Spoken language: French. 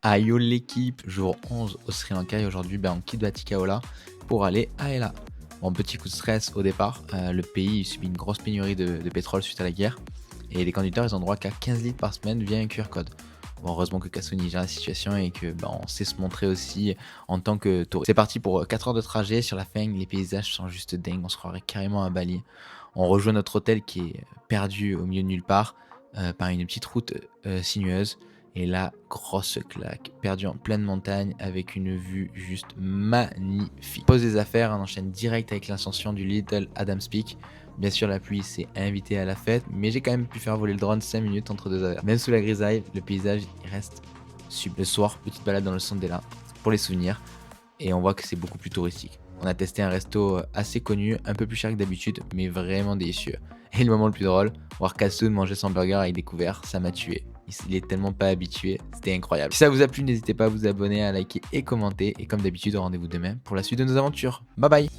Aïe l'équipe, jour 11 au Sri Lanka et aujourd'hui on quitte Batikaola pour aller à Ella. Bon, petit coup de stress au départ, le pays subit une grosse pénurie de pétrole suite à la guerre et les conducteurs ils ont droit qu'à 15 litres par semaine via un QR code. Bon, heureusement que Kasuni gère la situation et que on sait se montrer aussi en tant que touriste. C'est parti pour 4 heures de trajet sur la Feng, les paysages sont juste dingues, on se croirait carrément à Bali. On rejoint notre hôtel qui est perdu au milieu de nulle part par une petite route sinueuse. Et là, grosse claque, perdu en pleine montagne avec une vue juste magnifique. Pose des affaires, on enchaîne direct avec l'ascension du Little Adams Peak. Bien sûr, la pluie s'est invitée à la fête, mais j'ai quand même pu faire voler le drone 5 minutes entre deux averses. Même sous la grisaille, le paysage il reste sublime. Le soir, petite balade dans le Sondela pour les souvenirs, et on voit que c'est beaucoup plus touristique. On a testé un resto assez connu, un peu plus cher que d'habitude, mais vraiment délicieux. Et le moment le plus drôle, voir Kassoun manger son burger avec des couverts, ça m'a tué. Il est tellement pas habitué, c'était incroyable. Si ça vous a plu, n'hésitez pas à vous abonner, à liker et commenter. Et comme d'habitude, rendez-vous demain pour la suite de nos aventures. Bye bye!